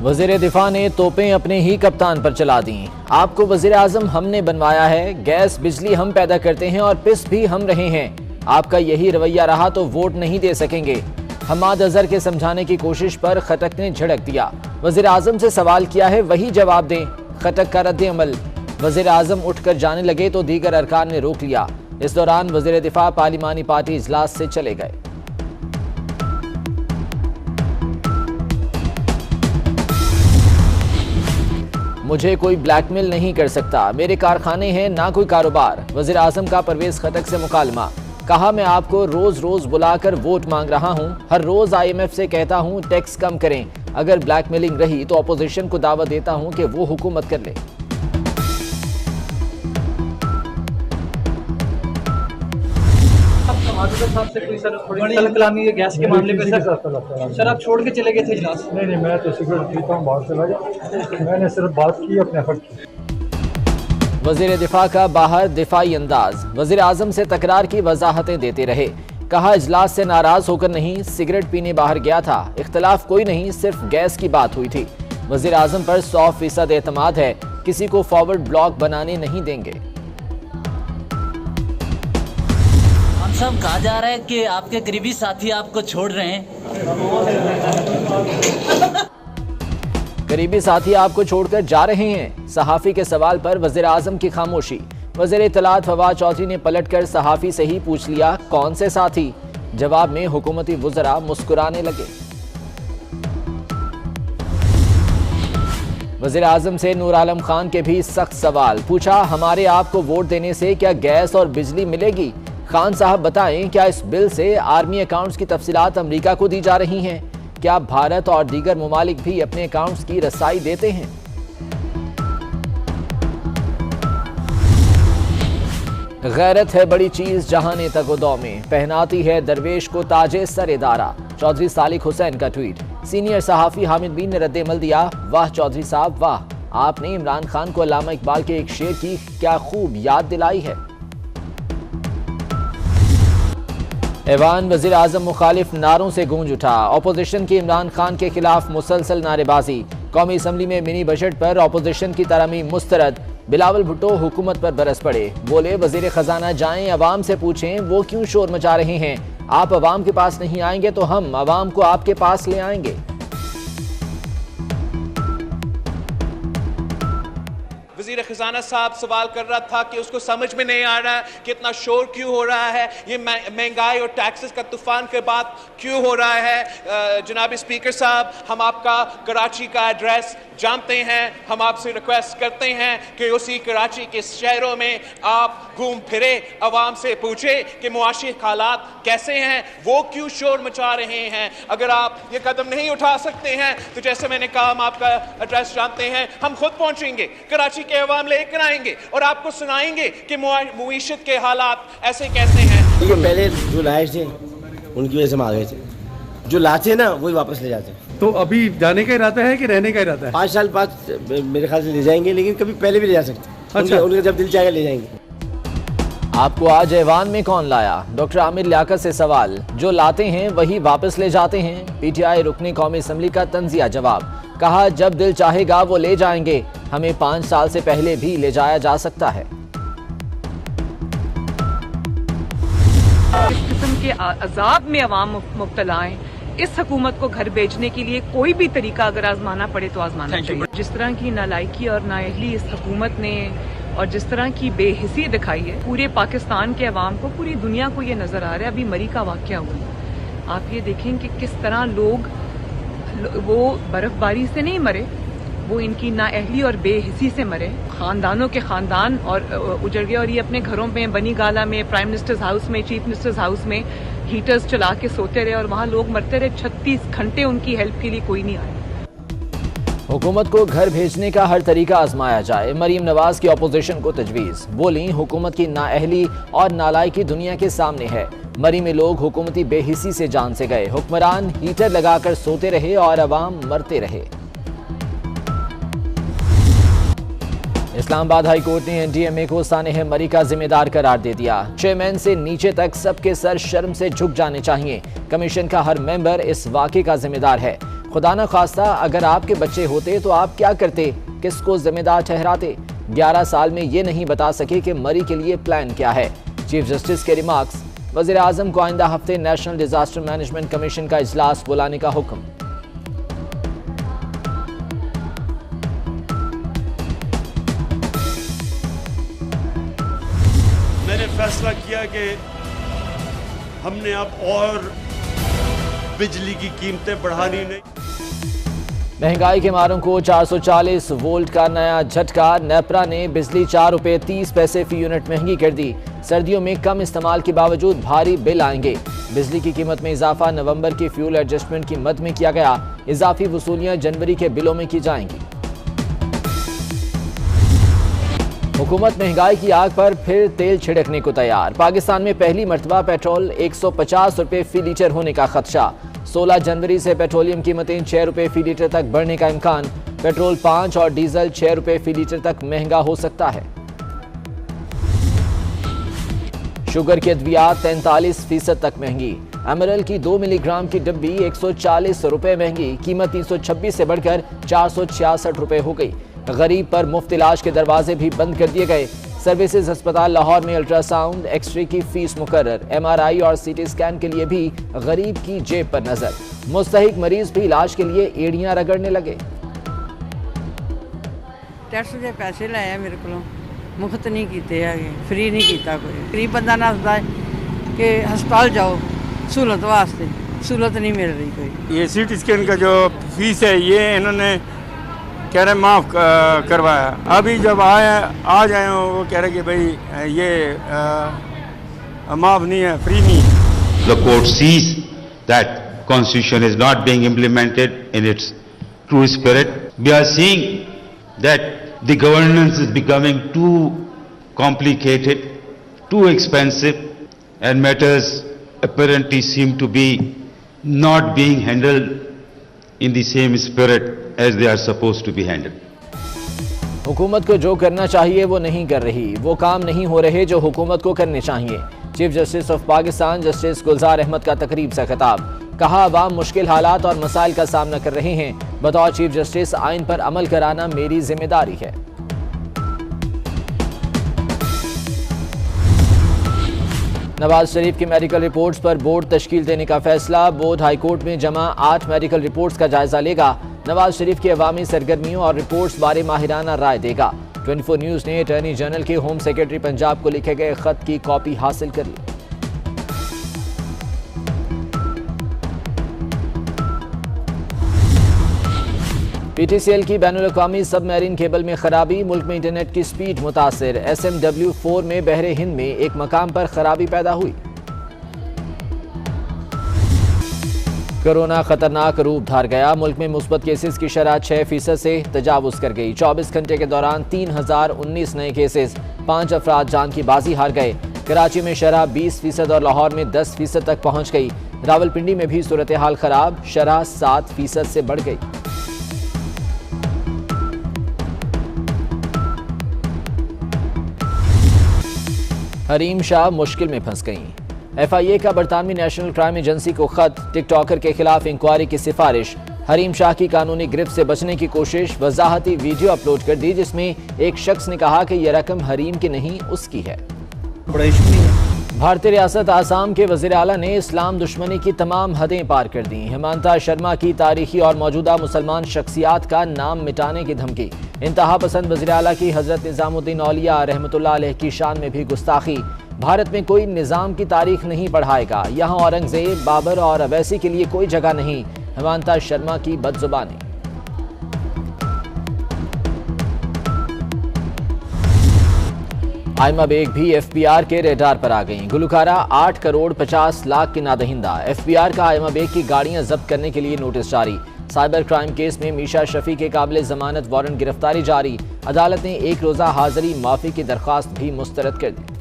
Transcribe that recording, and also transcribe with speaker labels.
Speaker 1: वज़ीर दिफा ने तोपें अपने ही कप्तान पर चला दी। आपको वज़ीर आज़म हमने बनवाया है, गैस बिजली हम पैदा करते हैं और पिस भी हम रहे हैं। आपका यही रवैया रहा तो वोट नहीं दे सकेंगे। हमाद अजहर के समझाने की कोशिश पर खटक ने झड़क दिया। वज़ीर आज़म से सवाल किया है वही जवाब दें। खटक का रद्द अमल। वज़ीर आज़म उठकर जाने लगे तो दीगर अरकान ने रोक लिया। इस दौरान वज़ीर दिफा पार्लिमानी पार्टी इजलास से चले गए। मुझे कोई ब्लैकमेल नहीं कर सकता, मेरे कारखाने हैं ना कोई कारोबार। वज़ीर आज़म का परवेज खटक से मुकालमा। कहा मैं आपको रोज रोज बुलाकर वोट मांग रहा हूं, हर रोज IMF से कहता हूं टैक्स कम करें। अगर ब्लैकमेलिंग रही तो अपोजिशन को दावत देता हूं कि वो हुकूमत कर ले।
Speaker 2: साहब से कोई सर थोड़ी कलकलामी है गैस के मामले पे सर आप छोड़ के चले गए थे इजलास?
Speaker 3: नहीं मैं तो सिगरेट पीता हूँ, बाहर चला गया। मैंने सिर्फ बात की, अपने हक की।
Speaker 1: वज़ीर दिफा का बाहर दिफाई अंदाज। वज़ीर आज़म से तकरार की वजाहतें देते रहे। कहा इजलास से नाराज होकर नहीं, सिगरेट पीने बाहर गया था। इख्तलाफ कोई नहीं, सिर्फ गैस की बात हुई थी। वज़ीर आज़म पर 100% एतमाद है, किसी को फॉरवर्ड ब्लॉक बनाने नहीं देंगे।
Speaker 4: सब कहा जा रहा है कि आपके करीबी साथी आपको छोड़ रहे हैं।
Speaker 1: करीबी साथी आपको छोड़कर जा रहे हैं। सहाफी के सवाल पर वज़ीर आज़म की खामोशी। वज़ीर इत्तलात फवाद चौधरी ने पलटकर सहाफी से ही पूछ लिया कौन से साथी। जवाब में हुकूमती वुज़रा मुस्कुराने लगे। वज़ीर आज़म से नूर आलम खान के भी सख्त सवाल। पूछा हमारे आपको वोट देने से क्या गैस और बिजली मिलेगी? खान साहब बताएं क्या इस बिल से आर्मी अकाउंट्स की तफसीलात अमरीका को दी जा रही हैं? क्या भारत और दीगर ममालिक भी अपने अकाउंट्स की रसाई देते हैं? गैरत है बड़ी चीज जहाने तगोदौ में, पहनाती है दरवेश को ताजे सरेदारा। चौधरी सालिक हुसैन का ट्वीट। सीनियर सहाफी हामिद बीन ने रद्द-ए-अमल दिया। वाह चौधरी साहब वाह, आपने इमरान खान को अल्लामा इकबाल के एक शेर की क्या खूब याद दिलाई है। ऐवान वज़ीर आज़म मुखालिफ नारों से गूंज उठा। अपोजिशन की इमरान खान के खिलाफ मुसलसल नारेबाजी। कौमी असम्बली में मिनी बजट पर अपोजिशन की तरमीम मुस्तरद। बिलावल भुट्टो हुकूमत पर बरस पड़े। बोले वज़ीर खजाना जाएं अवाम से पूछें वो क्यों शोर मचा रहे हैं। आप अवाम के पास नहीं आएंगे तो हम अवाम को आपके पास ले आएंगे।
Speaker 5: वज़ीर खजाना साहब सवाल कर रहा था कि उसको समझ में नहीं आ रहा है कि इतना शोर क्यों हो रहा है, ये महंगाई और टैक्सेस का तूफान के बाद क्यों हो रहा है। जनाब स्पीकर साहब, हम आपका कराची का एड्रेस जानते हैं, हम आपसे रिक्वेस्ट करते हैं कि उसी कराची के शहरों में आप घूम फिरे, आवाम से पूछे कि मुआशी हालात कैसे हैं, वो क्यों शोर मचा रहे हैं। अगर आप ये कदम नहीं उठा सकते हैं तो जैसे मैंने कहा हम आपका एड्रेस जानते हैं, हम खुद पहुंचेंगे, कराची के अवाम लेकर आएंगे और आपको सुनाएंगे कि मुईशत के हालात ऐसे कैसे हैं।
Speaker 6: पहले जो लाए थे उनकी वजह से हम आ गए थे, जो लाते ना वही वापस ले जाते हैं।
Speaker 7: तो अभी जाने का इरादा है कि रहने का इरादा है?
Speaker 6: 5 साल बाद मेरे ख्याल से ले जाएंगे, लेकिन कभी पहले भी ले जा सकते हैं।
Speaker 7: अच्छा।
Speaker 6: उनका जब दिल चाहेगा ले जाएंगे।
Speaker 1: आपको आज ऐवान में कौन लाया? डॉक्टर आमिर लियाकत से सवाल। जो लाते हैं वही वापस ले जाते हैं। PTI रुकने कौमी असम्बली का तंजिया जवाब। कहा जब दिल चाहेगा वो ले जाएंगे, हमें 5 साल से पहले भी ले जाया जा सकता है।
Speaker 8: इस किस्म के अजाब में अवाम मुब्तला हैं। इस हुकूमत को घर भेजने के लिए कोई भी तरीका अगर आजमाना पड़े तो आजमाना चाहिए। जिस तरह की नालायकी और नाअहली इस हुकूमत ने और जिस तरह की बेहिसी दिखाई है, पूरे पाकिस्तान के अवाम को, पूरी दुनिया को ये नजर आ रहा है। अभी मरी का वाकया हुआ, आप ये देखें कि किस तरह लोग वो बर्फबारी से नहीं मरे, वो इनकी नाअहली और बेहिसी से मरे। खानदानों के खानदान और उजड़ गए और ये अपने घरों में, बनी गाला में, प्राइम मिनिस्टर्स हाउस में, चीफ मिनिस्टर्स हाउस में हीटर्स चला के सोते रहे और वहाँ लोग मरते रहे। 36 घंटे उनकी हेल्प के लिए कोई नहीं आया।
Speaker 1: हुकूमत को घर भेजने का हर तरीका आजमाया जाए, मरीम नवाज की अपोजिशन को तजवीज़। बोली हुकूमत की नाअहली और नालायकी दुनिया के सामने है। मरी में लोग हुकूमती बेहिसी से जान से गए। हुक्मरान हीटर लगाकर सोते रहे और अवाम मरते रहे। इस्लामाबाद हाई कोर्ट ने NDMA को सानेह मरी का जिम्मेदार करार दे दिया। चेयरमैन से नीचे तक सबके सर शर्म से झुक जाने चाहिए। कमीशन का हर मेंबर इस वाक़े का जिम्मेदार है। खुदा न खास्ता अगर आपके बच्चे होते तो आप क्या करते, किसको जिम्मेदार ठहराते? 11 साल में ये नहीं बता सके कि मरी के लिए प्लान क्या है। चीफ जस्टिस के रिमार्क्स। वज़ीर आज़म को आइंदा हफ्ते नेशनल डिजास्टर मैनेजमेंट कमीशन का इजलास बुलाने का हुक्म।
Speaker 9: मैंने फैसला किया कि हमने अब और बिजली की कीमतें बढ़ानी नहीं।
Speaker 1: महंगाई के मारों को 440 वोल्ट का नया झटका। नेपरा ने बिजली 4 रुपये 30 पैसे फी यूनिट महंगी कर दी। सर्दियों में कम इस्तेमाल के बावजूद भारी बिल आएंगे। बिजली की कीमत में इजाफा नवंबर की फ्यूल एडजस्टमेंट की मद में किया गया। इजाफी वसूलियां जनवरी के बिलों में की जाएंगी। हुकूमत महंगाई की आग पर फिर तेल छिड़कने को तैयार। पाकिस्तान में पहली मर्तबा पेट्रोल 150 रुपये फी लीटर होने का खदशा। 16 जनवरी से पेट्रोलियम कीमतें 6 रुपये फी लीटर तक बढ़ने का इम्कान। पेट्रोल 5 और डीजल 6 रुपये फी लीटर तक महंगा हो सकता है। शुगर की अद्वियात 43% तक महंगी। एमरल की 2 मिलीग्राम की डब्बी 140 रुपये महंगी। कीमत 326 से बढ़कर 466 रुपये हो गई। गरीब पर मुफ्त इलाज के दरवाजे भी बंद कर दिए गए। सर्विसेज अस्पताल लाहौर में अल्ट्रासाउंड, एक्सरे की फीस मुकर्रर। MRI और CT स्कैन के लिए भी गरीब की जेब पर नजर। मुस्तहिक मरीज भी इलाज के लिए एड़ियां रगड़ने लगे।
Speaker 10: टैक्स के पैसे लाए मेरे को मुफ्त नहीं किए है, फ्री नहीं किया। कोई गरीब बंदा नसदा है कि हस्पताल जाओ सहूलत वास्ते, सहूलत नहीं मिल रही कोई।
Speaker 9: ये CT स्कैन का जो फीस है ये इन्होंने कह रहे माफ़ करवाया। अभी जब आ जाए वो कह रहे कि भाई ये माफ़ नहीं है, फ्री नहीं है।
Speaker 11: The court sees that constitution is not being implemented in its true spirit. We are seeing that the governance is becoming too complicated, too expensive, and matters apparently seem to be not being handled in the same spirit as they are supposed to be handled.
Speaker 1: हुकूमत को जो करना चाहिए वो नहीं कर रही, वो काम नहीं हो रहे जो हुकूमत को करने चाहिए। Chief justice of Pakistan justice Gulzar Ahmed का तकरीब से खिताब। कहा अवाम मुश्किल हालात और मसाइल का सामना कर रहे हैं। बतौर चीफ जस्टिस आइन पर अमल कराना मेरी जिम्मेदारी है। नवाज शरीफ की मेडिकल रिपोर्ट्स पर बोर्ड तश्कील देने का फैसला। बोर्ड हाईकोर्ट में जमा 8 मेडिकल रिपोर्ट्स का जायजा लेगा। नवाज शरीफ की अवामी सरगर्मियों और रिपोर्ट्स बारे माहिराना राय देगा। 24 न्यूज़ ने अटॉर्नी जनरल के होम सेक्रेटरी पंजाब को लिखे गए खत की कॉपी हासिल कर ली। PTCL की बैनुल-अक़वामी सबमरीन केबल में खराबी। मुल्क में इंटरनेट की स्पीड मुतासिर। SMW4 में बहरे हिंद में एक मकाम पर खराबी पैदा हुई। कोरोना खतरनाक रूप धार गया। मुल्क में मुस्बत केसेस की शरह 6% से तजावुज कर गई। 24 घंटे के दौरान 3019 नए केसेस। 5 अफराद जान की बाजी हार गए। कराची में शरह 20% और लाहौर में 10% तक पहुंच गई। रावलपिंडी में भी सूरत हाल खराब, शरह 7% से बढ़ गई। हरीम शाह मुश्किल में फंस गईं। FIA का बरतानवी नेशनल क्राइम एजेंसी को खत। टिकटॉकर के खिलाफ इंक्वायरी की सिफारिश। हरीम शाह की कानूनी गिरफ्त से बचने की कोशिश। वजाहती वीडियो अपलोड कर दी जिसमें एक शख्स ने कहा कि यह रकम हरीम की नहीं उसकी है। भारतीय रियासत आसाम के वज़ीर आला ने इस्लाम दुश्मनी की तमाम हदें पार कर दी। हेमंता शर्मा की तारीखी और मौजूदा मुसलमान शख्सियात का नाम मिटाने की धमकी। इंतहा पसंद वज़ीर आला की हज़रत निज़ामुद्दीन औलिया रहमतुल्लाह अलैह की शान में भी गुस्ताखी। भारत में कोई निज़ाम की तारीख नहीं पढ़ाएगा। यहाँ औरंगजेब, बाबर और अवैसी के लिए कोई जगह नहीं। हेमंता शर्मा की बदजुबानी। आयमा बेग भी FBR के रेडार पर आ गईं। गुलकारा 8 करोड़ 50 लाख की नादहिंदा। FBR का आयमा बेग की गाड़ियां जब्त करने के लिए नोटिस जारी। साइबर क्राइम केस में मीशा शफी के काबिल जमानत वारंट गिरफ्तारी जारी। अदालत ने 1 रोजा हाजिरी माफी की दरख्वास्त भी मुस्तरद कर दी।